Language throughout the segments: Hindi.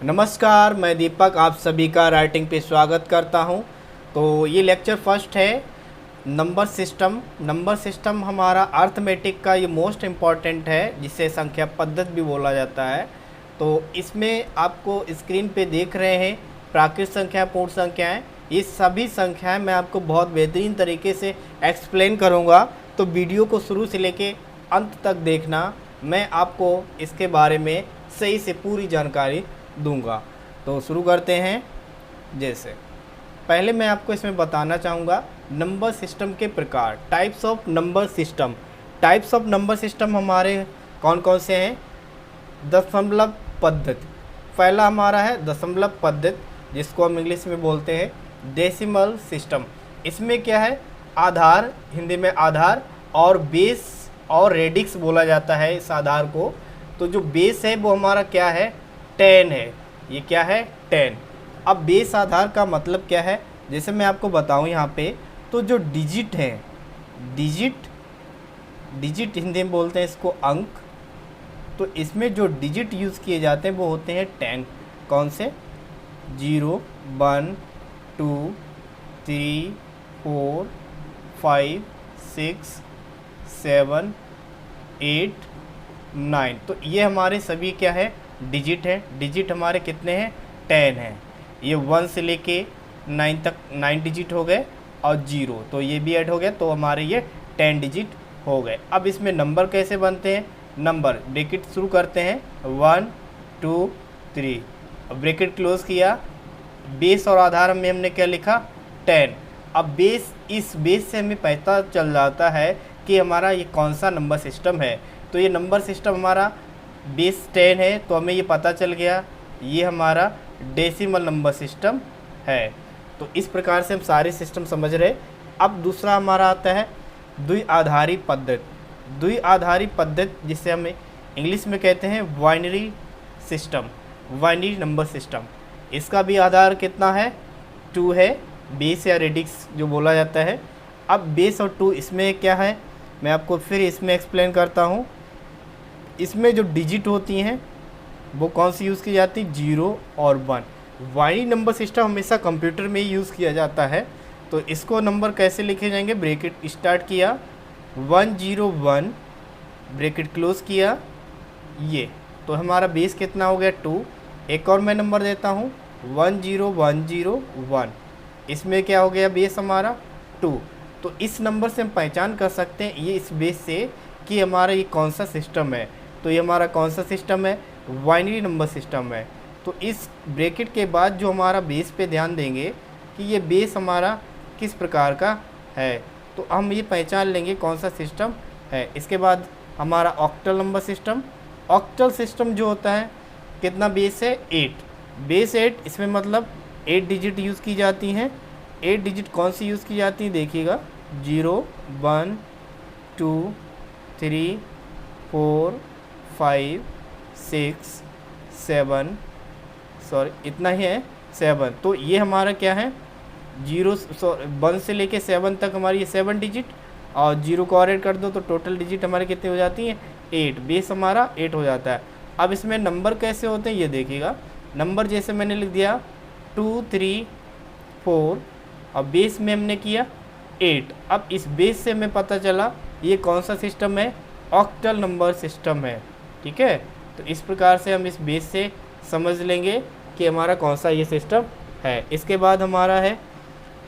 नमस्कार, मैं दीपक आप सभी का राइटिंग पे स्वागत करता हूं। तो ये लेक्चर फर्स्ट है नंबर सिस्टम। नंबर सिस्टम हमारा अर्थमेटिक का ये मोस्ट इम्पॉर्टेंट है, जिसे संख्या पद्धति भी बोला जाता है। तो इसमें आपको स्क्रीन पे देख रहे हैं प्राकृत संख्या, पूर्ण संख्याएं। ये सभी संख्याएं मैं आपको बहुत बेहतरीन तरीके से एक्सप्लेन करूँगा, तो वीडियो को शुरू से लेके अंत तक देखना। मैं आपको इसके बारे में सही से पूरी जानकारी दूंगा। तो शुरू करते हैं। जैसे पहले मैं आपको इसमें बताना चाहूँगा नंबर सिस्टम के प्रकार, types of number system. Types of number system हमारे कौन कौन से हैं? दशमलव पद्धति पहला हमारा है, दशमलव पद्धति, जिसको हम इंग्लिश में बोलते हैं डेसिमल सिस्टम। इसमें क्या है? आधार, हिंदी में आधार, और बेस और रेडिक्स बोला जाता है इस आधार को। तो जो बेस है वो हमारा क्या है? 10 है। ये क्या है? 10। अब बेस आधार का मतलब क्या है? जैसे मैं आपको बताऊं यहाँ पे, तो जो डिजिट है, डिजिट हिंदी में बोलते हैं इसको अंक। तो इसमें जो डिजिट यूज़ किए जाते हैं वो होते हैं 10। कौन से? 0, 1, 2, 3, 4, 5, 6, 7, 8, 9। तो ये हमारे सभी क्या है? डिजिट है। डिजिट हमारे कितने हैं? 10 हैं। ये 1 से लेके 9 तक 9 डिजिट हो गए, और 0 तो ये भी ऐड हो गया, तो हमारे ये 10 डिजिट हो गए। अब इसमें नंबर कैसे बनते हैं? नंबर ब्रैकेट शुरू करते हैं 1, 2, 3, ब्रैकेट क्लोज किया। बेस और आधार में हमने क्या लिखा? 10। अब बेस, इस बेस से हमें पता चल जाता है कि हमारा ये कौन सा नंबर सिस्टम है। तो ये नंबर सिस्टम हमारा बेस 10 है, तो हमें ये पता चल गया ये हमारा डेसिमल नंबर सिस्टम है। तो इस प्रकार से हम सारे सिस्टम समझ रहे। अब दूसरा हमारा आता है द्विआधारी पद्धति। द्विआधारी पद्धति जिसे हम इंग्लिश में कहते हैं binary system, binary number system. इसका भी आधार कितना है? 2 है, बेस या रेडिक्स जो बोला जाता है। अब बेस और 2 इसमें क्या है, मैं आपको फिर इसमें एक्सप्लेन करता हूँ। इसमें जो डिजिट होती हैं वो कौन सी यूज़ की जाती? 0 और 1। बाइनरी नंबर सिस्टम हमेशा कंप्यूटर में ही यूज़ किया जाता है। तो इसको नंबर कैसे लिखे जाएंगे? ब्रैकेट स्टार्ट किया 101, ब्रैकेट क्लोज किया, ये तो हमारा बेस कितना हो गया? 2। एक और मैं नंबर देता हूँ 10101। इसमें क्या हो गया? बेस हमारा 2। तो इस नंबर से हम पहचान कर सकते हैं ये इस बेस से कि हमारा ये कौन सा सिस्टम है। तो ये हमारा कौन सा सिस्टम है? बाइनरी नंबर सिस्टम है। तो इस ब्रैकेट के बाद जो हमारा बेस पे ध्यान देंगे कि ये बेस हमारा किस प्रकार का है, तो हम ये पहचान लेंगे कौन सा सिस्टम है। इसके बाद हमारा octal number system. Octal system जो होता है, कितना बेस है? 8। बेस 8, इसमें मतलब 8 डिजिट यूज़ की जाती हैं। 8 डिजिट कौन सी यूज़ की जाती है? देखिएगा 0, 1, 2, 3, 4, 5, 6, 7, सॉरी इतना ही है, 7। तो ये हमारा क्या है? 1 से लेके 7 तक हमारी ये 7 डिजिट, और 0 को और ऐड कर दो तो टोटल डिजिट हमारे कितने हो जाती हैं? 8। बेस हमारा 8 हो जाता है। अब इसमें नंबर कैसे होते हैं ये देखिएगा। नंबर जैसे मैंने लिख दिया 2, 3, 4, और बेस में हमने किया 8। अब इस बेस से हमें पता चला ये कौन सा सिस्टम है? ऑक्टल नंबर सिस्टम है। ठीक है, तो इस प्रकार से हम इस बेस से समझ लेंगे कि हमारा कौन सा ये सिस्टम है। इसके बाद हमारा है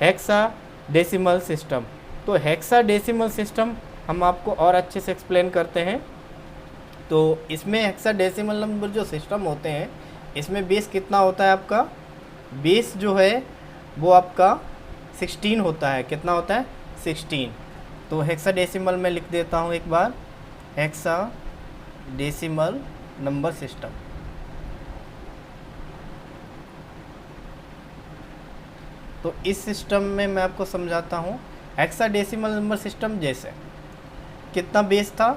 हेक्साडेसिमल सिस्टम। तो हेक्साडेसिमल सिस्टम हम आपको और अच्छे से एक्सप्लेन करते हैं। तो इसमें हेक्साडेसिमल नंबर जो सिस्टम होते हैं, इसमें बेस कितना होता है आपका? बेस जो है वो आपका 16 होता है। कितना होता है? 16। तो हेक्साडेसिमल में लिख देता हूँ एक बार, हेक्साडेसिमल नंबर सिस्टम। तो इस सिस्टम में मैं आपको समझाता हूँ। हेक्साडेसिमल नंबर सिस्टम जैसे कितना बेस था?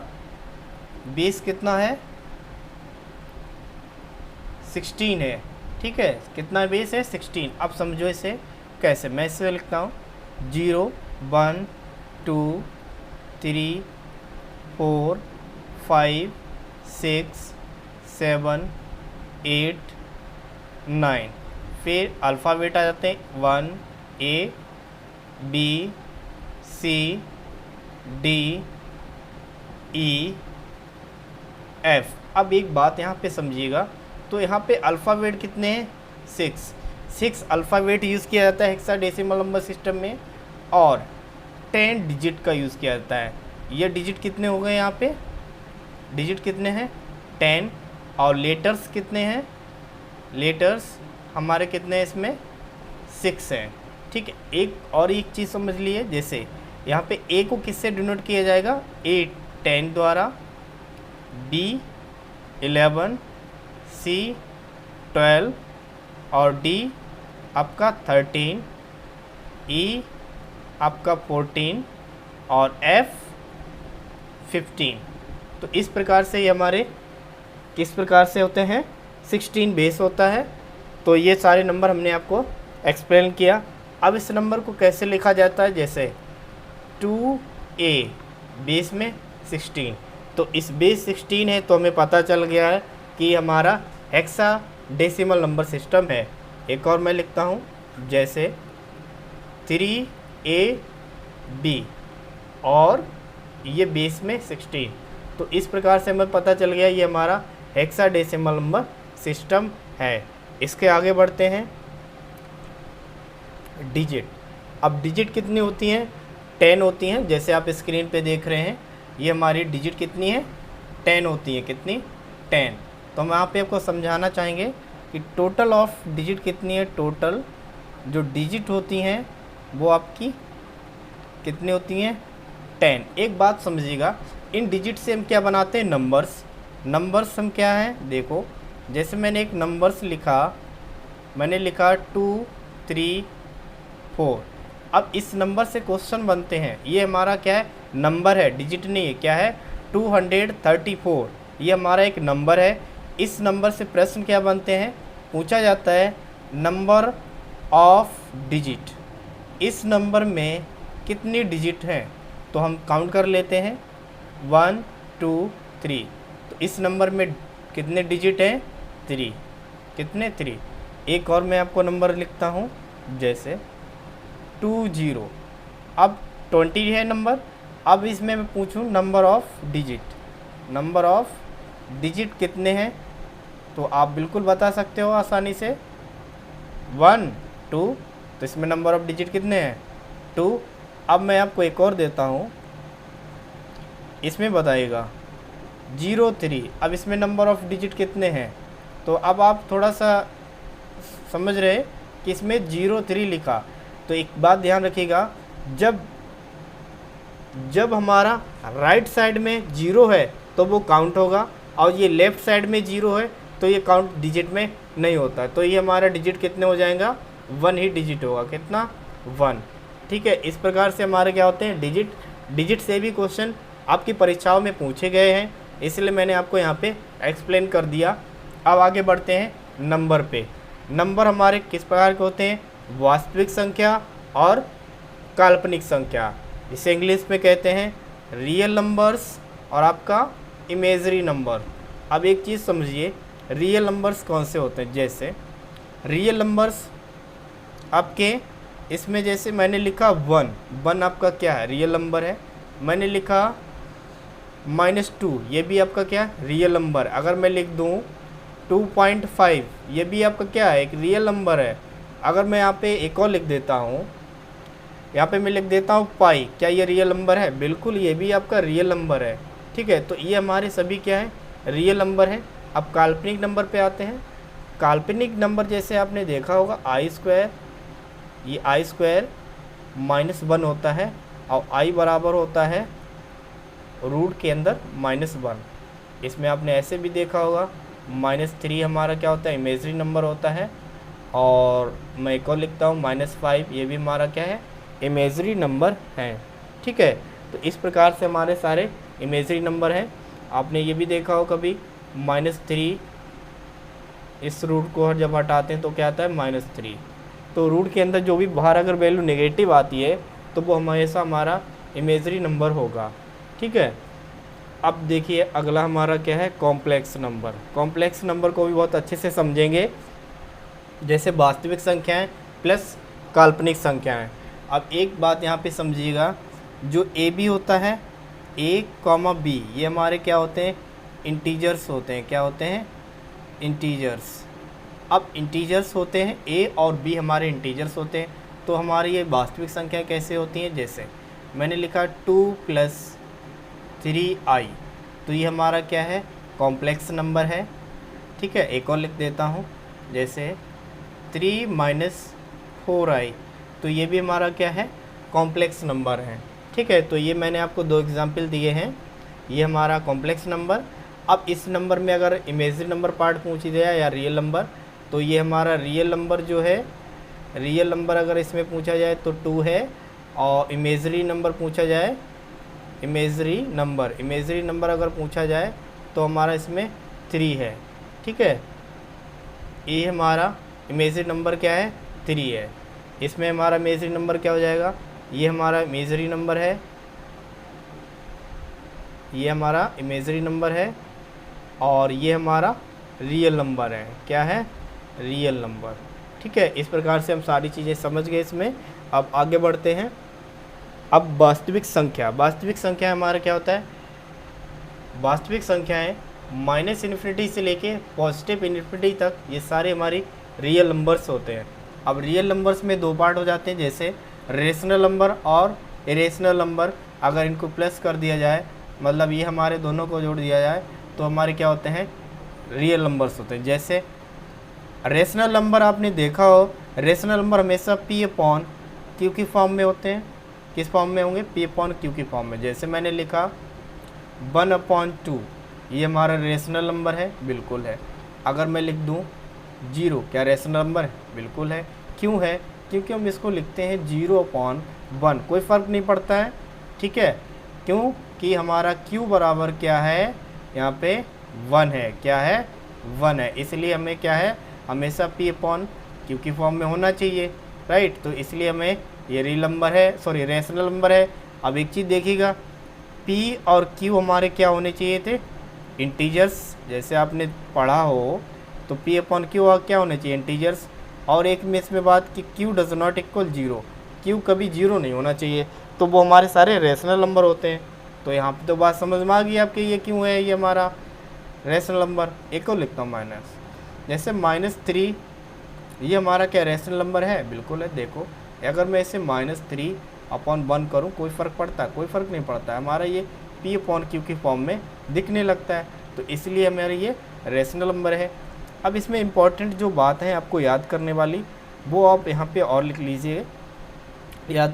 बेस कितना है? 16 है। ठीक है, कितना बेस है? 16। अब समझो इसे कैसे। मैं इसे लिखता हूँ 0, 1, 2, 3, 4, 5, 6, 7, 8, 9। फिर अल्फ़ाबेट आ जाते हैं 1 A B C D E F। अब एक बात यहाँ पे समझिएगा, तो यहाँ पे अल्फ़ाबेट कितने हैं? 6 अल्फ़ाबेट यूज़ किया जाता है हेक्साडेसिमल नंबर सिस्टम में, और 10 डिजिट का यूज़ किया जाता है। ये डिजिट कितने हो गए? यहाँ पे डिजिट कितने हैं? 10। और लेटर्स कितने हैं? लेटर्स हमारे कितने हैं इसमें? 6 हैं। ठीक है, एक चीज़ समझ लिए, जैसे यहाँ पे ए को किससे डिनोट किया जाएगा? A 10 द्वारा, B 11, C 12 और D आपका 13, E आपका 14 और F 15। तो इस प्रकार से ये हमारे किस प्रकार से होते हैं? 16 बेस होता है। तो ये सारे नंबर हमने आपको एक्सप्लेन किया। अब इस नंबर को कैसे लिखा जाता है? जैसे 2A बेस में 16, तो इस बेस 16 है, तो हमें पता चल गया है कि हमारा हेक्साडेसिमल नंबर सिस्टम है। एक और मैं लिखता हूँ, जैसे 3AB और ये बेस में 16। तो इस प्रकार से हमें पता चल गया ये हमारा हेक्साडेसिमल नंबर सिस्टम है। इसके आगे बढ़ते हैं, डिजिट। अब डिजिट कितनी होती हैं? 10 होती हैं। जैसे आप स्क्रीन पे देख रहे हैं, ये हमारी डिजिट कितनी है? 10 होती है। कितनी? 10। तो हम यहाँ पे आपको समझाना चाहेंगे कि टोटल ऑफ डिजिट कितनी है। टोटल जो डिजिट होती हैं वो आपकी कितनी होती हैं? 10। एक बात समझिएगा, इन डिजिट से हम क्या बनाते हैं? नंबर्स। नंबर्स हम क्या हैं? देखो, जैसे मैंने एक नंबर्स लिखा, मैंने लिखा 2 3 4। अब इस नंबर से क्वेश्चन बनते हैं। ये हमारा क्या है? नंबर है, डिजिट नहीं है। क्या है? 234। ये हमारा एक नंबर है। इस नंबर से प्रश्न क्या बनते हैं? पूछा जाता है नंबर ऑफ डिजिट, इस नंबर में कितनी डिजिट हैं? तो हम काउंट कर लेते हैं 1 2 3। तो इस नंबर में कितने डिजिट हैं? 3। कितने? 3। एक और मैं आपको नंबर लिखता हूँ, जैसे 20। अब 20 है नंबर। अब इसमें मैं पूछूं number of digit, number of digit कितने हैं? तो आप बिल्कुल बता सकते हो आसानी से, 1 2। तो इसमें नंबर ऑफ डिजिट कितने हैं? 2। अब मैं आपको एक और देता हूँ, इसमें बताइएगा 0 3। अब इसमें नंबर ऑफ डिजिट कितने हैं? तो अब आप थोड़ा सा समझ रहे कि इसमें 0 3 लिखा। तो एक बात ध्यान रखिएगा, जब हमारा राइट साइड में 0 है तो वो काउंट होगा, और ये लेफ़्ट साइड में 0 है तो ये काउंट डिजिट में नहीं होता। तो ये हमारा डिजिट कितने हो जाएगा? 1 ही डिजिट होगा। कितना? 1। ठीक है, इस प्रकार से हमारे क्या होते हैं? डिजिट। डिजिट से भी क्वेश्चन आपकी परीक्षाओं में पूछे गए हैं, इसलिए मैंने आपको यहाँ पे एक्सप्लेन कर दिया। अब आगे बढ़ते हैं नंबर पे। नंबर हमारे किस प्रकार के होते हैं? वास्तविक संख्या और काल्पनिक संख्या। इसे इंग्लिश में कहते हैं रियल नंबर्स और आपका इमेजरी नंबर। अब एक चीज़ समझिए, रियल नंबर्स कौन से होते हैं? जैसे रियल नंबर्स आपके इसमें, जैसे मैंने लिखा 1 आपका क्या है? रियल नंबर है। मैंने लिखा -2, ये भी आपका क्या है? Real number. अगर मैं लिख दूँ 2.5, ये भी आपका क्या है? एक रियल नंबर है। अगर मैं यहाँ पे एक और लिख देता हूँ, यहाँ पे मैं लिख देता हूँ पाई, क्या ये रियल नंबर है? बिल्कुल, ये भी आपका रियल नंबर है। ठीक है, तो ये हमारे सभी क्या है? रियल नंबर है। अब काल्पनिक नंबर पे आते हैं। काल्पनिक नंबर जैसे आपने देखा होगा i², ये i² -1 होता है, और i बराबर होता है रूट के अंदर -1। इसमें आपने ऐसे भी देखा होगा -3 हमारा क्या होता है? इमेजरी नंबर होता है। और मैं एक और लिखता हूँ -5, ये भी हमारा क्या है? इमेजरी नंबर है। ठीक है, तो इस प्रकार से हमारे सारे इमेजरी नंबर हैं। आपने ये भी देखा हो कभी -3, इस रूट को जब हटाते हैं तो क्या आता है? -3। तो रूट के अंदर जो भी बाहर अगर वैल्यू नेगेटिव आती है तो वो हमेशा हमारा इमेजरी नंबर होगा। ठीक है, अब देखिए अगला हमारा क्या है? Complex number. कॉम्प्लेक्स नंबर को भी बहुत अच्छे से समझेंगे। जैसे वास्तविक संख्याएं प्लस काल्पनिक संख्याएं। अब एक बात यहाँ पे समझिएगा, जो ए बी होता है, ए कॉमा बी, ये हमारे क्या होते हैं, इंटीजर्स होते हैं। क्या होते हैं, इंटीजर्स। अब इंटीजर्स होते हैं, ए और बी हमारे इंटीजर्स होते हैं, तो हमारी ये वास्तविक संख्या कैसे होती हैं, जैसे मैंने लिखा 2 + 3i, तो ये हमारा क्या है, कॉम्प्लेक्स नंबर है। ठीक है, एक और लिख देता हूँ, जैसे 3 - 4i, तो ये भी हमारा क्या है, कॉम्प्लेक्स नंबर है। ठीक है, तो ये मैंने आपको 2 एग्जाम्पल दिए हैं, ये हमारा कॉम्प्लेक्स नंबर। अब इस नंबर में अगर इमेजिनरी नंबर पार्ट पूछ दिया या रियल नंबर, तो ये हमारा रियल नंबर जो है, रियल नंबर अगर इसमें पूछा जाए तो 2 है, और इमेजिनरी नंबर पूछा जाए, इमेजिनरी नंबर अगर पूछा जाए तो हमारा इसमें 3 है। ठीक है, ये हमारा इमेजिनरी नंबर क्या है, 3 है। इसमें हमारा इमेजिनरी नंबर क्या हो जाएगा, ये हमारा इमेजिनरी नंबर है, ये हमारा इमेजिनरी नंबर है, और ये हमारा रियल नंबर है। क्या है, रियल नंबर। ठीक है, इस प्रकार से हम सारी चीज़ें समझ गए इसमें। अब आगे बढ़ते हैं। अब वास्तविक संख्या हमारा क्या होता है, वास्तविक संख्याएं -इन्फिनिटी से लेके पॉजिटिव इन्फिनिटी तक, ये सारे हमारी रियल नंबर्स होते हैं। अब रियल नंबर्स में 2 पार्ट हो जाते हैं, जैसे रेशनल नंबर और इरेशनल नंबर। अगर इनको प्लस कर दिया जाए, मतलब ये हमारे दोनों को जोड़ दिया जाए, तो हमारे क्या होते हैं, रियल नंबर्स होते हैं। जैसे रेशनल नंबर आपने देखा हो, रेशनल नंबर हमेशा P/Q की फॉर्म में होते हैं। किस फॉर्म में होंगे, P/Q की फॉर्म में। जैसे मैंने लिखा 1/2, ये हमारा रेशनल नंबर है, बिल्कुल है। अगर मैं लिख दूँ 0, क्या रेशनल नंबर है, बिल्कुल है। क्यों है, क्योंकि हम इसको लिखते हैं 0/1, कोई फ़र्क नहीं पड़ता है। ठीक है, क्यों कि हमारा Q बराबर क्या है, यहाँ पे 1 है। क्या है, 1 है, इसलिए हमें क्या है, हमेशा P/Q की फॉर्म में होना चाहिए, राइट। तो इसलिए हमें ये रियल नंबर है, सॉरी रेशनल नंबर है। अब एक चीज़ देखिएगा, P और Q हमारे क्या होने चाहिए थे, इंटीजर्स। जैसे आपने पढ़ा हो तो P/Q क्या होने चाहिए, इंटीजर्स। और एक में इसमें बात कि Q does not equal 0, Q कभी 0 नहीं होना चाहिए, तो वो हमारे सारे रेशनल नंबर होते हैं। तो यहाँ पे तो बात समझ में आ गई आपके, ये क्यों है, ये हमारा रेशनल नंबर। एक और लिखता हूँ माइनस, जैसे -3, ये हमारा क्या रेशनल नंबर है, बिल्कुल है। देखो अगर मैं इसे -3/1 करूँ, कोई फ़र्क पड़ता है, कोई फ़र्क नहीं पड़ता है, हमारा ये P/Q की फॉर्म में दिखने लगता है, तो इसलिए हमारा ये रेशनल नंबर है। अब इसमें इम्पॉर्टेंट जो बात है आपको याद करने वाली, वो आप यहाँ पे और लिख लीजिए, याद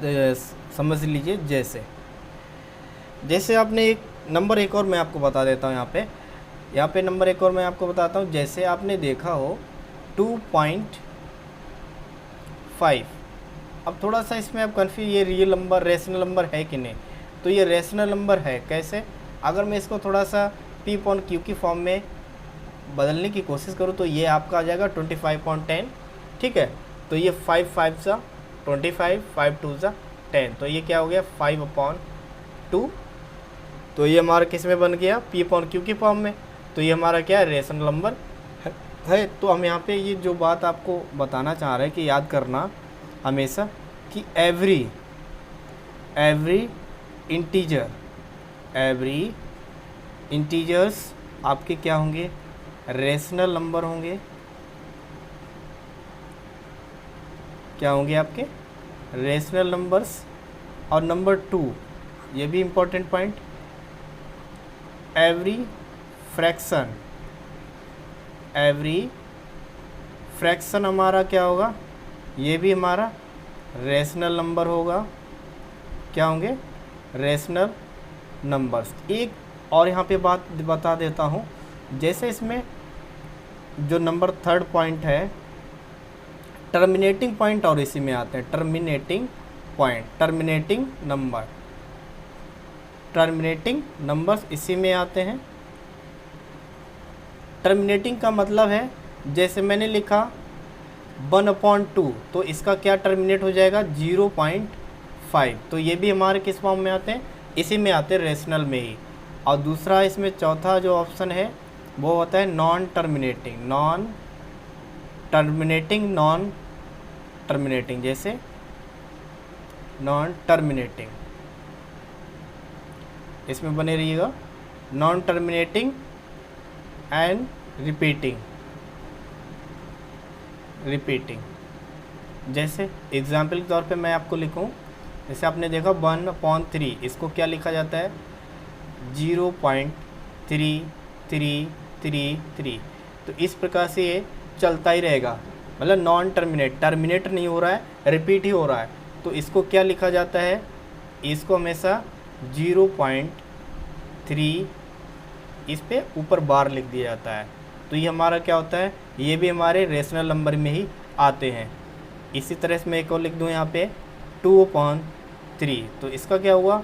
समझ लीजिए। जैसे आपने एक नंबर एक और मैं आपको बता देता हूँ, यहाँ पे नंबर एक और मैं आपको बताता हूँ। जैसे आपने देखा हो 2.5, अब थोड़ा सा इसमें आप कन्फ्यूज, ये रियल नंबर रेशनल नंबर है कि नहीं, तो ये रेशनल नंबर है। कैसे, अगर मैं इसको थोड़ा सा P/Q की फॉर्म में बदलने की कोशिश करूँ, तो ये आपका आ जाएगा 25.10। ठीक है, तो ये 5 5 सा 25, 5 2 सा 10, तो ये क्या हो गया, 5/2। तो ये हमारा किस में बन गया, P/Q की फॉर्म में। तो ये हमारा क्या है, रेशनल नंबर है। तो हम यहाँ पे ये जो बात आपको बताना चाह रहे हैं कि याद करना हमेशा कि एवरी इंटीजर्स आपके क्या होंगे, रेशनल नंबर होंगे। क्या होंगे आपके, रेशनल नंबर्स। और नंबर 2, ये भी इम्पोर्टेंट पॉइंट, एवरी फ्रैक्शन हमारा क्या होगा, ये भी हमारा रेशनल नंबर होगा। क्या होंगे, रेशनल नंबर्स। एक और यहाँ पे बात बता देता हूँ, जैसे इसमें जो नंबर 3rd पॉइंट है, टर्मिनेटिंग पॉइंट, और इसी में आते हैं टर्मिनेटिंग नंबर्स इसी में आते हैं। टर्मिनेटिंग का मतलब है, जैसे मैंने लिखा 1/2, तो इसका क्या टर्मिनेट हो जाएगा, 0.5, तो ये भी हमारे किस फॉर्म में आते हैं, इसी में आते हैं, रेशनल में ही। और दूसरा इसमें चौथा जो ऑप्शन है वो होता है नॉन टर्मिनेटिंग, नॉन टर्मिनेटिंग, जैसे नॉन टर्मिनेटिंग, इसमें बने रहिएगा। नॉन टर्मिनेटिंग एंड रिपीटिंग, जैसे एग्जाम्पल के तौर पे मैं आपको लिखूं, जैसे आपने देखा 1/3, इसको क्या लिखा जाता है 0.3333। तो इस प्रकार से ये चलता ही रहेगा, मतलब नॉन टर्मिनेट नहीं हो रहा है, रिपीट ही हो रहा है। तो इसको क्या लिखा जाता है, इसको हमेशा 0.3 इस पे ऊपर बार लिख दिया जाता है। तो ये हमारा क्या होता है, ये भी हमारे रेशनल नंबर में ही आते हैं। इसी तरह से मैं एक और लिख दूँ यहाँ पे 2/3, तो इसका क्या हुआ,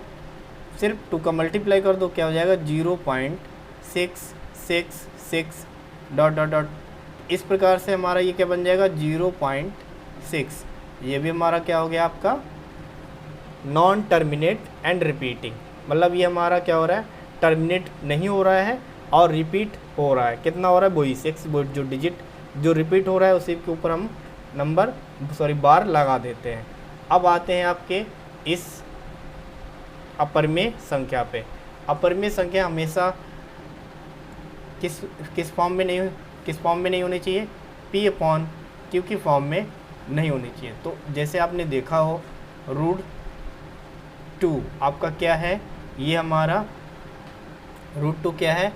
सिर्फ 2 का मल्टीप्लाई कर दो, क्या हो जाएगा 0.666 डॉट डॉट डॉट। इस प्रकार से हमारा ये क्या बन जाएगा 0.6। ये भी हमारा क्या हो गया आपका नॉन टर्मिनेट एंड रिपीटिंग, मतलब ये हमारा क्या हो रहा है, टर्मिनेट नहीं हो रहा है और रिपीट हो रहा है। कितना हो रहा है, वही 6 जो डिजिट जो रिपीट हो रहा है उसी के ऊपर हम बार लगा देते हैं। अब आते हैं आपके इस अपरिमेय संख्या पे। अपरिमेय संख्या हमेशा किस फॉर्म में नहीं होनी चाहिए, p/q की फॉर्म में नहीं होनी चाहिए। तो जैसे आपने देखा हो √2 आपका क्या है, ये हमारा √2 क्या है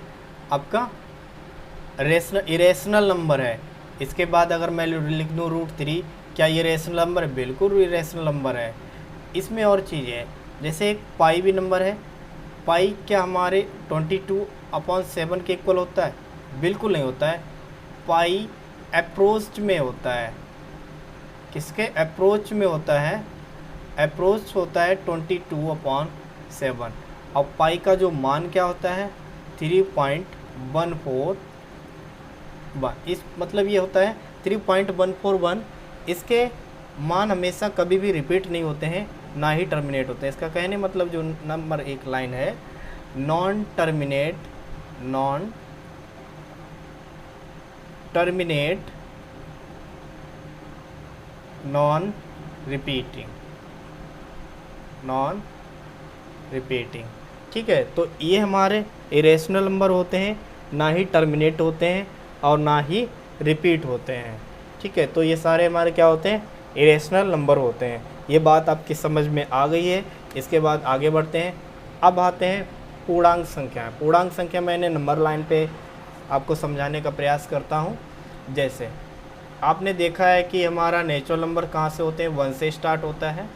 आपका इरेशनल नंबर है। इसके बाद अगर मैं लिख दूँ √3, क्या ये रेशनल नंबर है, बिल्कुल रेशनल नंबर है। इसमें और चीज़ है, जैसे एक पाई भी नंबर है, पाई क्या हमारे 22/7 के इक्वल होता है, बिल्कुल नहीं होता है। पाई अप्रोच में होता है, किसके अप्रोच में होता है, अप्रोच होता है 22/7। अब पाई का जो मान क्या होता है 3.141, इस मतलब ये होता है 3.141। इसके मान हमेशा कभी भी रिपीट नहीं होते हैं, ना ही टर्मिनेट होते हैं। इसका कहने मतलब जो नंबर एक लाइन है, नॉन टर्मिनेट नॉन रिपीटिंग, ठीक है। तो ये हमारे इरेशनल नंबर होते हैं, ना ही टर्मिनेट होते हैं और ना ही रिपीट होते हैं, ठीक है। तो ये सारे हमारे क्या होते हैं, इरेशनल नंबर होते हैं। ये बात आपकी समझ में आ गई है। इसके बाद आगे बढ़ते हैं। अब आते हैं पूर्णांक संख्या। पूर्णांक संख्या मैंने नंबर लाइन पे आपको समझाने का प्रयास करता हूँ। जैसे आपने देखा है कि हमारा नेचुरल नंबर कहाँ से होते हैं, 1 से स्टार्ट होता है,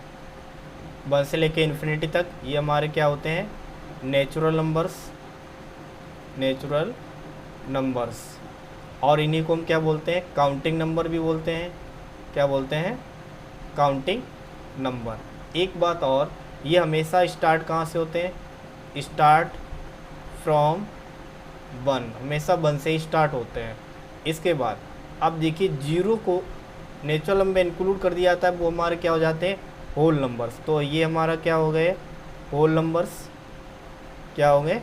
1 से लेके इन्फिनिटी तक। ये हमारे क्या होते हैं, नेचुरल नंबर्स। और इन्हीं को हम क्या बोलते हैं, काउंटिंग नंबर भी बोलते हैं। क्या बोलते हैं, काउंटिंग नंबर। एक बात और, ये हमेशा स्टार्ट कहाँ से होते हैं, स्टार्ट फ्रॉम 1, हमेशा 1 से ही स्टार्ट होते हैं। इसके बाद अब देखिए 0 को नेचुरल नंबर इंक्लूड कर दिया जाता है, वो हमारे क्या हो जाते हैं, होल नंबर्स। तो ये हमारा क्या हो गए, होल नंबर्स। क्या हो गए,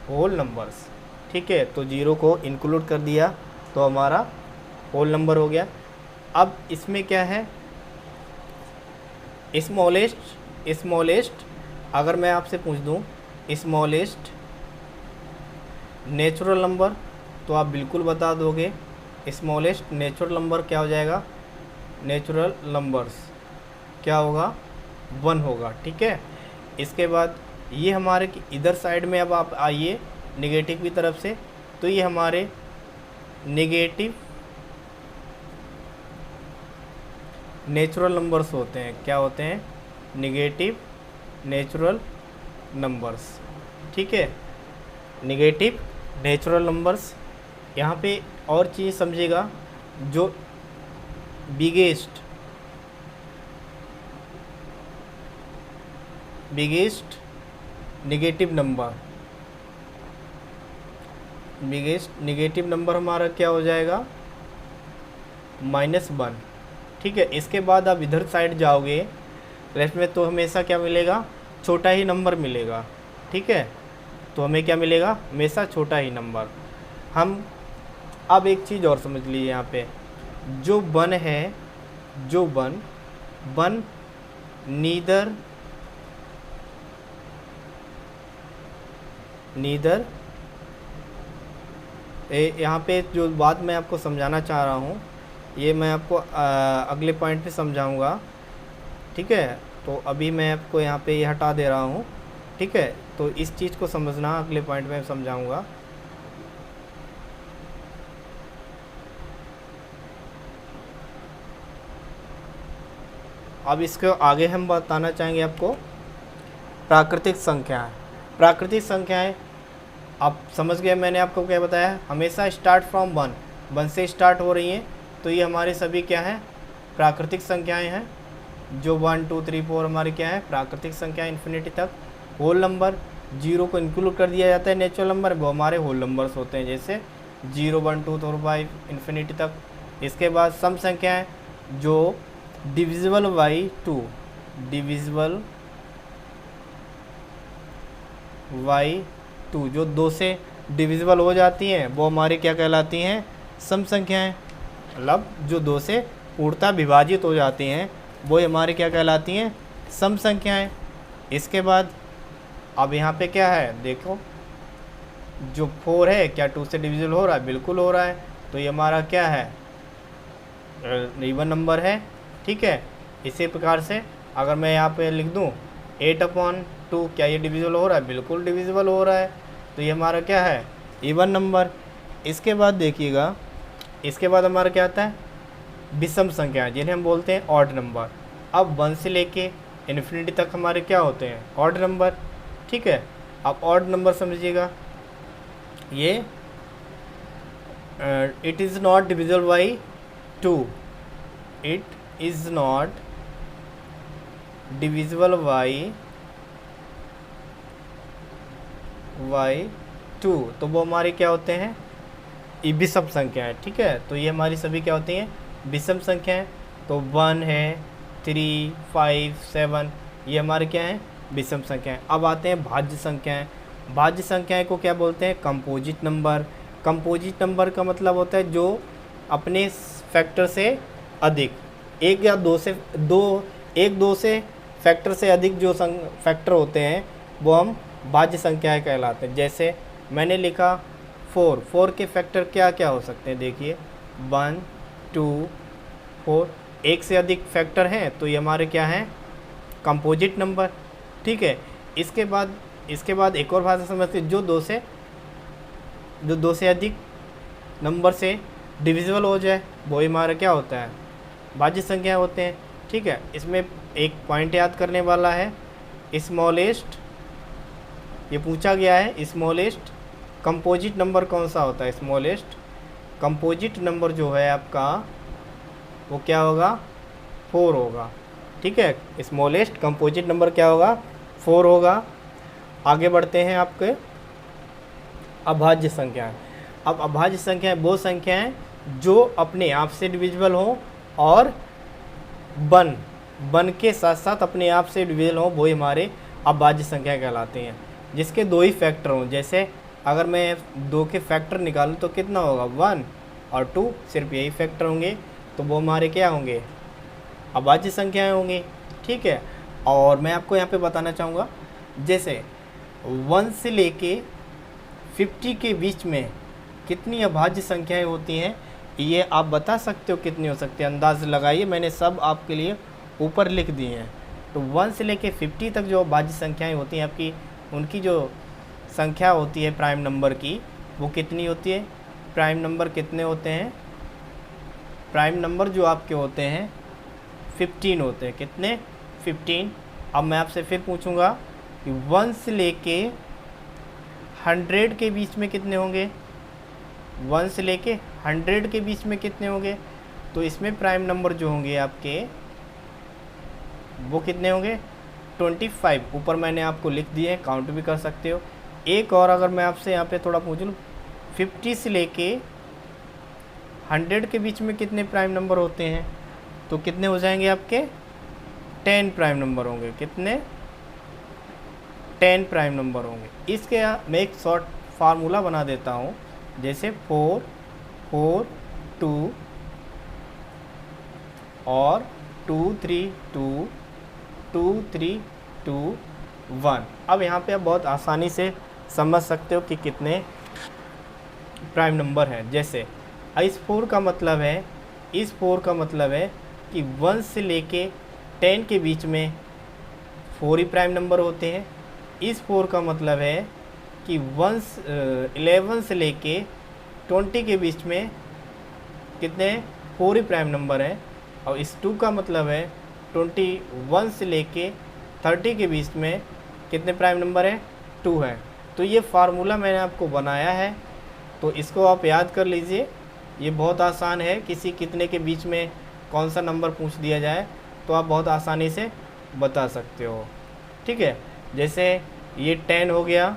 होल नंबर्स, ठीक है। तो 0 को इंक्लूड कर दिया तो हमारा होल नंबर हो गया। अब इसमें क्या है, स्मॉलेस्ट, अगर मैं आपसे पूछ दूं स्मॉलेस्ट नेचुरल नंबर, तो आप बिल्कुल बता दोगे। स्मॉलेस्ट नेचुरल नंबर क्या हो जाएगा, नेचुरल नंबर्स क्या होगा, 1 होगा, ठीक है। इसके बाद ये हमारे इधर साइड में अब आप आइए नेगेटिव की तरफ से, तो ये हमारे नेगेटिव नेचुरल नंबर्स होते हैं। क्या होते हैं, नेगेटिव नेचुरल नंबर्स, ठीक है। Negative natural numbers. यहाँ पे और चीज़ समझिएगा, जो बिगेस्ट नेगेटिव नंबर हमारा क्या हो जाएगा, -1, ठीक है। इसके बाद आप इधर साइड जाओगे लेफ्ट में, तो हमेशा क्या मिलेगा, छोटा ही नंबर मिलेगा, ठीक है। तो हमें क्या मिलेगा, हमेशा छोटा ही नंबर। हम अब एक चीज़ और समझ लीजिए यहाँ पे, जो वन है, जो वन नीदर यहाँ पे जो बात मैं आपको समझाना चाह रहा हूँ, ये मैं आपको अगले पॉइंट पे समझाऊंगा, ठीक है। तो अभी मैं आपको यहाँ पे ये हटा दे रहा हूँ, ठीक है। तो इस चीज़ को समझना, अगले पॉइंट में समझाऊंगा। अब इसके आगे हम बताना चाहेंगे आपको प्राकृतिक संख्याएं। प्राकृतिक संख्याएं आप समझ गए, मैंने आपको क्या बताया, हमेशा स्टार्ट फ्रॉम वन से स्टार्ट हो रही हैं। तो ये हमारे सभी क्या है, प्राकृतिक संख्याएं हैं। जो 1 2 3 4 हमारे क्या है, प्राकृतिक संख्या इन्फिनिटी तक। होल नंबर, जीरो को इंक्लूड कर दिया जाता है नेचुरल नंबर, वो हमारे होल नंबर्स होते हैं, जैसे 0 1 2 4 5 इन्फिनिटी तक। इसके बाद सम संख्याएं जो डिविजिबल बाई 2, डिविजिबल बाई 2, जो 2 से डिविजिबल हो जाती हैं, वो हमारी क्या कहलाती हैं, सम संख्याएं। मतलब जो 2 से पूर्णतः विभाजित हो जाती हैं, वो हमारी क्या कहलाती हैं, सम संख्याएं। इसके बाद अब यहाँ पे क्या है, देखो जो 4 है, क्या 2 से डिविजिबल हो रहा है, बिल्कुल हो रहा है। तो ये हमारा क्या है, इवन नंबर है, ठीक है। इसी प्रकार से अगर मैं यहाँ पे लिख दूँ 8/2, क्या ये डिविजिबल हो रहा है, बिल्कुल डिविजिबल हो रहा है। तो ये हमारा क्या है, इवन नंबर। इसके बाद देखिएगा, इसके बाद हमारा क्या आता है, विषम संख्या, जिन्हें हम बोलते हैं ऑड नंबर। अब 1 से लेके इन्फिनिटी तक हमारे क्या होते हैं, ऑड नंबर, ठीक है। अब ऑड नंबर समझिएगा, ये it is not divisible by 2, it is not divisible by 2। तो वो हमारे क्या होते हैं, विषम संख्या है, ठीक है। तो ये हमारी सभी क्या होती हैं, विषम संख्या है। तो 1 है, 3 5 7, ये हमारे क्या हैं, विषम संख्याएं। अब आते हैं भाज्य संख्याएं। भाज्य संख्याएं को क्या बोलते हैं, कंपोजिट नंबर। कंपोजिट नंबर का मतलब होता है जो अपने फैक्टर से अधिक, एक या दो से फैक्टर से अधिक जो फैक्टर होते हैं, वो हम भाज्य संख्याएं कहलाते हैं। जैसे मैंने लिखा 4 के फैक्टर क्या क्या हो सकते हैं, देखिए 1 2 4, एक से अधिक फैक्टर हैं, तो ये हमारे क्या हैं, कंपोजिट नंबर, ठीक है। इसके बाद एक और भाषा समझते हैं, जो दो से अधिक नंबर से डिविजिबल हो जाए, वो हमारा क्या होता है, भाज्य संख्या होते हैं, ठीक है। इसमें एक पॉइंट याद करने वाला है, स्मॉलेस्ट, ये पूछा गया है, स्मॉलेस्ट कंपोजिट नंबर कौन सा होता है। स्मॉलेस्ट कंपोजिट नंबर जो है आपका, वो क्या होगा, 4 होगा, ठीक है। स्मॉलेस्ट कंपोजिट नंबर क्या होगा, 4 होगा। आगे बढ़ते हैं आपके अभाज्य संख्याएं। अब अभाज्य संख्याएं वो संख्याएं जो अपने आप से डिविजिबल हो और वन के साथ साथ अपने आप से डिविजिबल हो, वो हमारे अभाज्य संख्या कहलाते हैं। जिसके 2 ही फैक्टर हों, जैसे अगर मैं 2 के फैक्टर निकालूं तो कितना होगा, 1 और 2, सिर्फ यही फैक्टर होंगे, तो वो हमारे क्या होंगे, अभाज्य संख्याएं होंगी, ठीक है। और मैं आपको यहाँ पे बताना चाहूँगा, जैसे 1 से लेके 50 के बीच में कितनी अभाज्य संख्याएं होती हैं, ये आप बता सकते हो कितनी हो सकती है, अंदाज़ लगाइए, मैंने सब आपके लिए ऊपर लिख दिए हैं। तो 1 से लेके 50 तक जो अभाज्य संख्याएं होती हैं आपकी, उनकी जो संख्या होती है प्राइम नंबर की, वो कितनी होती है, प्राइम नंबर कितने होते हैं, प्राइम नंबर जो आपके होते हैं 15 होते हैं, कितने, 15। अब मैं आपसे फिर पूछूंगा कि 1 से लेके 100 के बीच में कितने होंगे, 1 से लेके 100 के बीच में कितने होंगे। तो इसमें प्राइम नंबर जो होंगे आपके, वो कितने होंगे, 25। ऊपर मैंने आपको लिख दिए हैं, काउंट भी कर सकते हो। एक और अगर मैं आपसे यहाँ पे थोड़ा पूछ लूँ, 50 से लेके 100 के बीच में कितने प्राइम नंबर होते हैं, तो कितने हो जाएंगे आपके, 10 प्राइम नंबर होंगे, कितने, 10 प्राइम नंबर होंगे। इसके मैं एक शॉर्ट फार्मूला बना देता हूँ, जैसे 4 4 2 और 2 3 2 2 3 2 1। अब यहाँ पे आप बहुत आसानी से समझ सकते हो कि कितने प्राइम नंबर हैं। जैसे इस 4 का मतलब है, इस 4 का मतलब है कि 1 से लेके 10 के बीच में 4 ही प्राइम नंबर होते हैं। इस 4 का मतलब है कि 11 से लेके 20 के बीच में कितने 4 ही प्राइम नंबर हैं। और इस 2 का मतलब है 21 से लेके 30 के बीच में कितने प्राइम नंबर हैं, 2 है। तो ये फार्मूला मैंने आपको बनाया है, तो इसको आप याद कर लीजिए। ये बहुत आसान है, किसी कितने के बीच में कौन सा नंबर पूछ दिया जाए तो आप बहुत आसानी से बता सकते हो। ठीक है, जैसे ये 10 हो गया,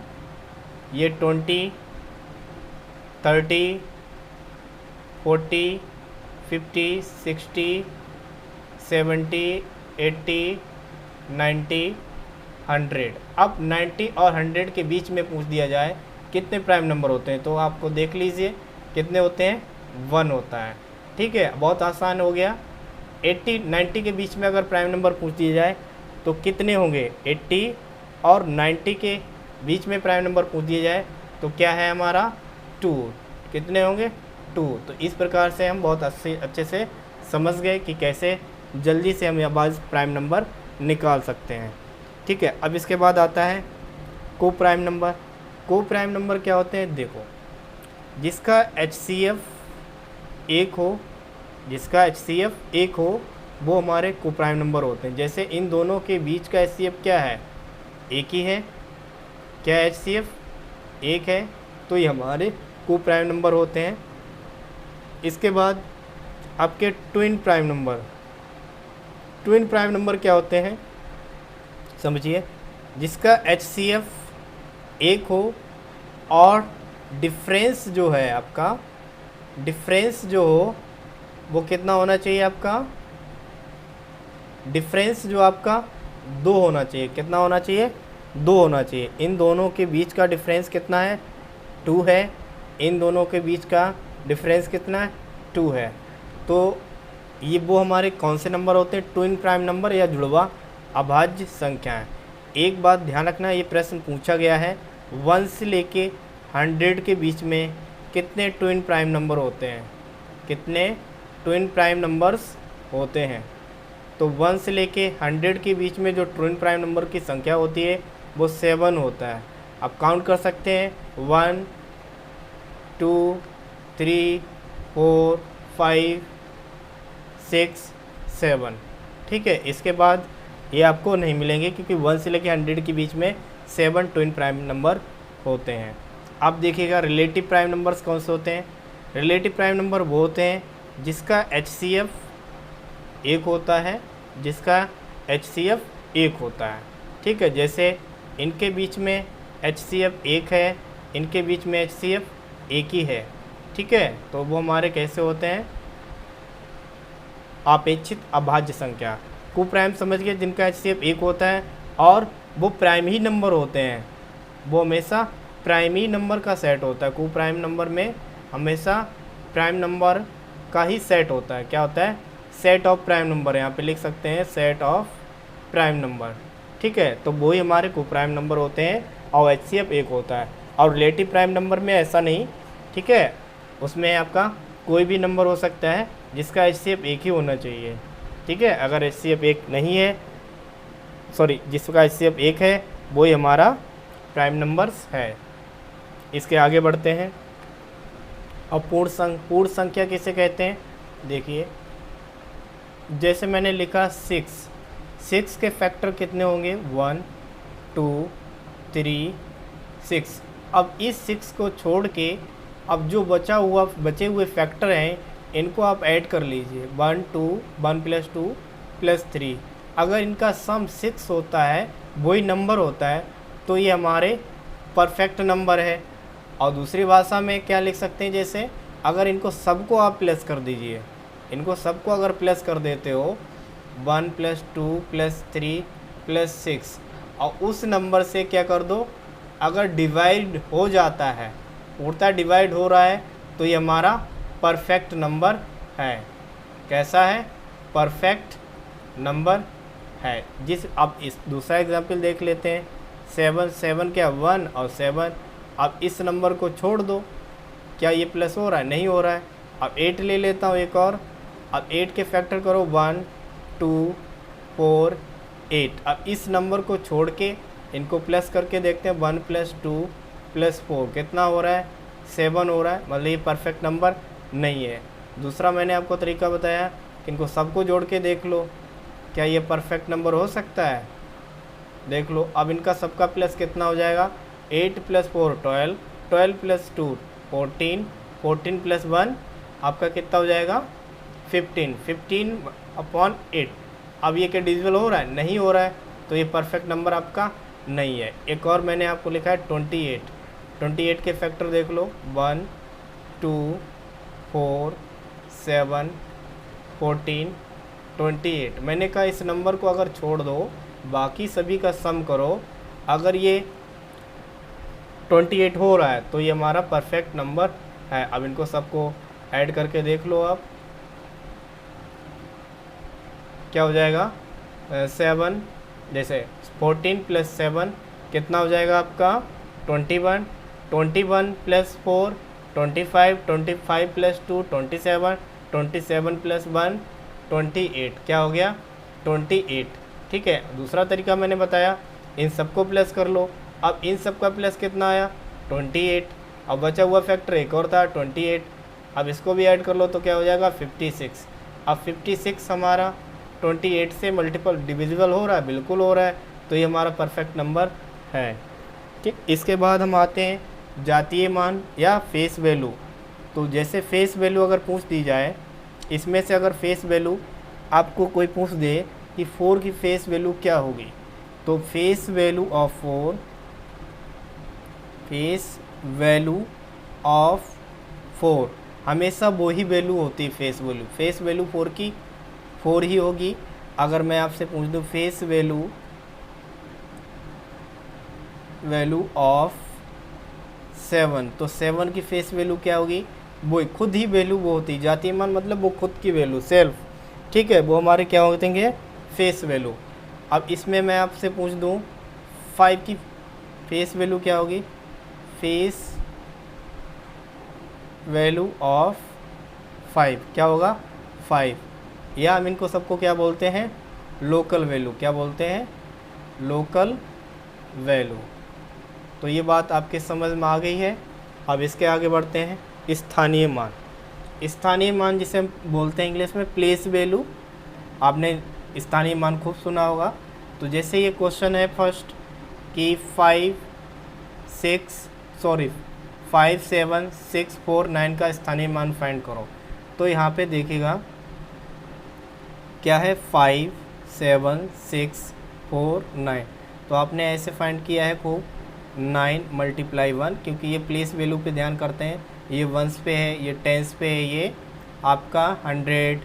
ये 20, 30, 40, 50, 60, 70, 80, 90, 100। अब 90 और 100 के बीच में पूछ दिया जाए कितने प्राइम नंबर होते हैं, तो आपको देख लीजिए कितने होते हैं, 1 होता है। ठीक है, बहुत आसान हो गया। 80 90 के बीच में अगर प्राइम नंबर पूछ दिया जाए तो कितने होंगे, 80 और 90 के बीच में प्राइम नंबर पूछ दिया जाए तो क्या है हमारा, 2। कितने होंगे, 2। तो इस प्रकार से हम बहुत अच्छे से समझ गए कि कैसे जल्दी से हम आवाज़ प्राइम नंबर निकाल सकते हैं। ठीक है, अब इसके बाद आता है को प्राइम नंबर। को प्राइम नंबर क्या होते हैं, देखो, जिसका HCF 1 हो, जिसका HCF 1 हो वो हमारे को प्राइम नंबर होते हैं। जैसे इन दोनों के बीच का HCF क्या है, एक ही है। क्या HCF 1 है, तो ये हमारे को प्राइम नंबर होते हैं। इसके बाद आपके twin prime number. Twin prime number क्या होते हैं, समझिए, जिसका HCF 1 हो और डिफरेंस जो है आपका, डिफरेंस जो हो वो कितना होना चाहिए आपका, डिफरेंस जो आपका 2 होना चाहिए। कितना होना चाहिए, 2 होना चाहिए। इन दोनों के बीच का डिफरेंस कितना है, 2 है। इन दोनों के बीच का डिफरेंस कितना है, 2 है। तो ये वो हमारे कौन से नंबर होते हैं, ट्विन प्राइम नंबर या जुड़वा अभाज्य संख्याएं। एक बात ध्यान रखना, ये प्रश्न पूछा गया है 1 से लेके 100 के बीच में कितने ट्विन प्राइम नंबर होते हैं, कितने ट्विन प्राइम नंबर्स होते हैं। तो 1 से लेके 100 के बीच में जो ट्विन प्राइम नंबर की संख्या होती है वो 7 होता है। आप काउंट कर सकते हैं 1 2 3 4 5 6 7। ठीक है, इसके बाद ये आपको नहीं मिलेंगे क्योंकि 1 से लेके 100 के बीच में 7 ट्विन प्राइम नंबर होते हैं। अब देखिएगा रिलेटिव प्राइम नंबर्स कौन से होते हैं। रिलेटिव प्राइम नंबर वो होते हैं जिसका HCF 1 होता है, जिसका HCF 1 होता है। ठीक है, जैसे इनके बीच में HCF 1 है, इनके बीच में HCF 1 ही है। ठीक है, तो वो हमारे कैसे होते हैं, अपेक्षित अभाज्य संख्या। को प्राइम समझ गए, जिनका HCF 1 होता है और वो प्राइम ही नंबर होते हैं, वो हमेशा प्राइम ही नंबर का सेट होता है। को प्राइम नंबर में हमेशा प्राइम नंबर का ही सेट होता है। क्या होता है, सेट ऑफ प्राइम नंबर। यहाँ पे लिख सकते हैं सेट ऑफ प्राइम नंबर। ठीक है, तो वो ही हमारे को प्राइम नंबर होते हैं और HCF 1 होता है। और रिलेटिव प्राइम नंबर में ऐसा नहीं। ठीक है, उसमें आपका कोई भी नंबर हो सकता है जिसका HCF 1 ही होना चाहिए। ठीक है, अगर HCF 1 नहीं है, सॉरी, जिसका HCF 1 है वही हमारा प्राइम नंबर्स है। इसके आगे बढ़ते हैं। अब पूर्ण संख्या किसे कहते हैं, देखिए, जैसे मैंने लिखा 6 के फैक्टर कितने होंगे, 1 2 3 6। अब इस 6 को छोड़ के अब जो बचे हुए फैक्टर हैं इनको आप ऐड कर लीजिए, 1 2 1 + 2 + 3। अगर इनका सम 6 होता है, वही नंबर होता है, तो ये हमारे परफेक्ट नंबर है। और दूसरी भाषा में क्या लिख सकते हैं, जैसे अगर इनको सबको आप प्लस कर दीजिए, इनको सबको अगर प्लस कर देते हो 1 + 2 + 3 + 6, और उस नंबर से क्या कर दो, अगर डिवाइड हो जाता है, उड़ता डिवाइड हो रहा है, तो ये हमारा परफेक्ट नंबर है। कैसा है, परफेक्ट नंबर है। जिस अब इस दूसरा एग्जाम्पल देख लेते हैं। 7 7 क्या 1 और 7। अब इस नंबर को छोड़ दो, क्या ये प्लस हो रहा है? नहीं हो रहा है। अब 8 ले लेता हूँ एक और। अब 8 के फैक्टर करो 1 2 4 8। अब इस नंबर को छोड़ के इनको प्लस करके देखते हैं। 1 + 2 + 4 कितना हो रहा है? 7 हो रहा है। मतलब ये परफेक्ट नंबर नहीं है। दूसरा मैंने आपको तरीका बताया कि इनको सबको जोड़ के देख लो, क्या ये परफेक्ट नंबर हो सकता है? देख लो। अब इनका सबका प्लस कितना हो जाएगा? 8 + 4 12 12 + 2 14 14 + 1 आपका कितना हो जाएगा? 15 15/8। अब ये क्या डिविजिबल हो रहा है? नहीं हो रहा है, तो ये परफेक्ट नंबर आपका नहीं है। एक और मैंने आपको लिखा है 28। 28 के फैक्टर देख लो 1 2 4 7 14 28। मैंने कहा इस नंबर को अगर छोड़ दो, बाकी सभी का सम करो, अगर ये 28 हो रहा है तो ये हमारा परफेक्ट नंबर है। अब इनको सबको ऐड करके देख लो आप, क्या हो जाएगा? 7 जैसे 14 + 7 कितना हो जाएगा आपका? 21 21 + 4 25 25 + 2 27 27 + 1 28 क्या हो गया? 28। ठीक है। दूसरा तरीका मैंने बताया, इन सबको प्लस कर लो। अब इन सब का प्लस कितना आया? 28। अब बचा हुआ फैक्टर एक और था 28। अब इसको भी ऐड कर लो तो क्या हो जाएगा? 56। अब 56 हमारा 28 से मल्टीपल डिविजिबल हो रहा है? बिल्कुल हो रहा है, तो ये हमारा परफेक्ट नंबर है। ठीक। इसके बाद हम आते हैं जातीय मान या फेस वैल्यू। तो जैसे फेस वैल्यू अगर पूछ दी जाए, इसमें से अगर फेस वैल्यू आपको कोई पूछ दे कि 4 की फेस वैल्यू क्या होगी, तो फेस वैल्यू ऑफ 4 हमेशा वो ही वैल्यू होती है। फेस वैल्यू 4 की 4 ही होगी। अगर मैं आपसे पूछ दूँ फेस वैल्यू ऑफ 7, तो 7 की फेस वैल्यू क्या होगी? वो खुद ही वैल्यू वो होती है। जातीय मान मतलब वो खुद की वैल्यू, सेल्फ। ठीक है, वो हमारे क्या होते हैं? Face value. अब इसमें मैं आपसे पूछ दूँ 5 की फेस वैल्यू क्या होगी? फेस वैल्यू ऑफ 5 क्या होगा? 5। या हम इनको सबको क्या बोलते हैं? Local value. क्या बोलते हैं? Local value. तो ये बात आपके समझ में आ गई है। अब इसके आगे बढ़ते हैं। स्थानीय मान। स्थानीय मान जिसे हम बोलते हैं इंग्लिश में प्लेस वैल्यू। आपने स्थानीय मान खूब सुना होगा। तो जैसे ये क्वेश्चन है फर्स्ट कि 5 7 6 4 9 का स्थानीय मान फाइंड करो। तो यहाँ पे देखिएगा क्या है? 5 7 6 4 9। तो आपने ऐसे फाइंड किया है खूब 9 × 1, क्योंकि ये प्लेस वैल्यू पे ध्यान करते हैं। ये वंस पे है, ये टेंस पे है, ये आपका 100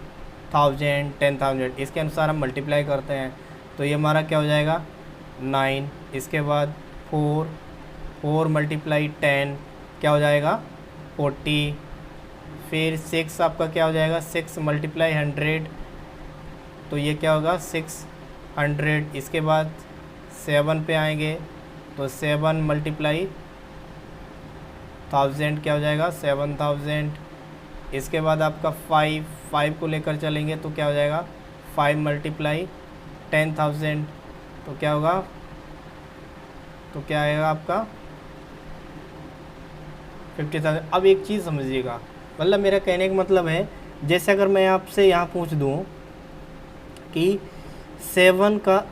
1000 10,000 इसके अनुसार हम मल्टीप्लाई करते हैं। तो ये हमारा क्या हो जाएगा? 9। इसके बाद 4 × 10 क्या हो जाएगा? 40। फिर 6 आपका क्या हो जाएगा? 6 × 100, तो ये क्या होगा? 600। इसके बाद 7 पे आएंगे तो 7 × 1000 क्या हो जाएगा? 7000। इसके बाद आपका 5 को लेकर चलेंगे तो क्या हो जाएगा? 5 × 10,000, तो क्या होगा? तो क्या आएगा आपका? 50,000। अब एक चीज़ समझिएगा, मतलब मेरा कहने का मतलब है, जैसे अगर मैं आपसे यहाँ पूछ दूँ कि 7 का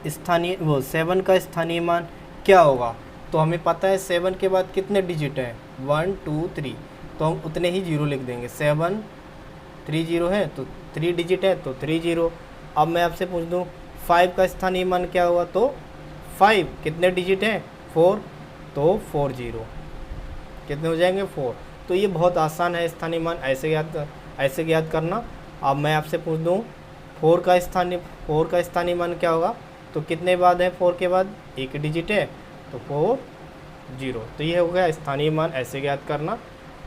स्थानीय मान क्या होगा, तो हमें पता है 7 के बाद कितने डिजिट हैं? 1 2 3, तो हम उतने ही जीरो लिख देंगे। 7 3 0 है तो 3 डिजिट है तो 3 0। अब मैं आपसे पूछ दूँ 5 का स्थानीय मान क्या होगा, तो 5 कितने डिजिट हैं? 4, तो 4 0 कितने हो जाएंगे? 4। तो ये बहुत आसान है स्थानीय मान ऐसे ज्ञात करना। अब मैं आपसे पूछ दूँ 4 का स्थानीय मान क्या होगा, तो कितने बाद है? 4 के बाद एक डिजिट है तो 4 0। तो ये हो गया स्थानीय मान ऐसे ज्ञात करना।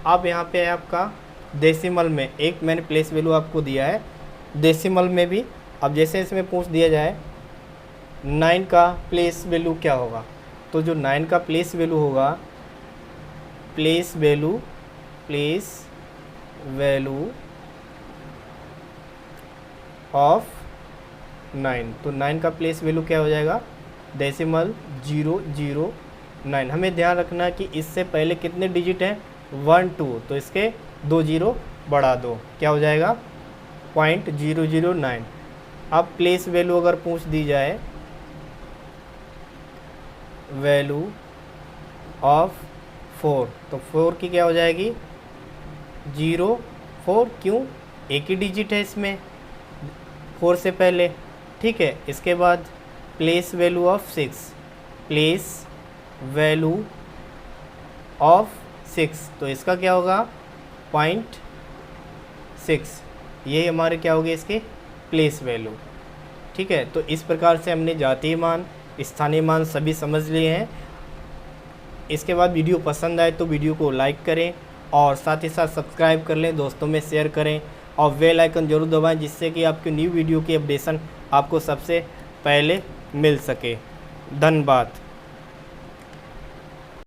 अब यहाँ पे है आपका डेसिमल में, एक मैंने प्लेस वैल्यू आपको दिया है, डेसिमल में भी अब जैसे इसमें पूछ दिया जाए 9 का प्लेस वैल्यू क्या होगा, तो जो 9 का प्लेस वैल्यू होगा, प्लेस वैल्यू ऑफ 9, तो 9 का प्लेस वैल्यू क्या हो जाएगा, डेसिमल 009। हमें ध्यान रखना कि इससे पहले कितने डिजिट हैं, 1 2, तो इसके 2 जीरो बढ़ा दो, क्या हो जाएगा 0.009। अब प्लेस वैल्यू अगर पूछ दी जाए, वैल्यू ऑफ 4, तो 4 की क्या हो जाएगी 04, क्यों, एक ही डिजिट है इसमें 4 से पहले, ठीक है। इसके बाद place value of 6, place value of 6, तो इसका क्या होगा 0.6, ये हमारे क्या हो गए इसके प्लेस वैल्यू, ठीक है। तो इस प्रकार से हमने जातीय मान, स्थानीय मान सभी समझ लिए हैं। इसके बाद वीडियो पसंद आए तो वीडियो को लाइक करें और साथ ही साथ सब्सक्राइब कर लें, दोस्तों में शेयर करें और बेल आइकन जरूर दबाएं, जिससे कि आपकी न्यू वीडियो की अपडेशन आपको सबसे पहले मिल सके। धन्यवाद।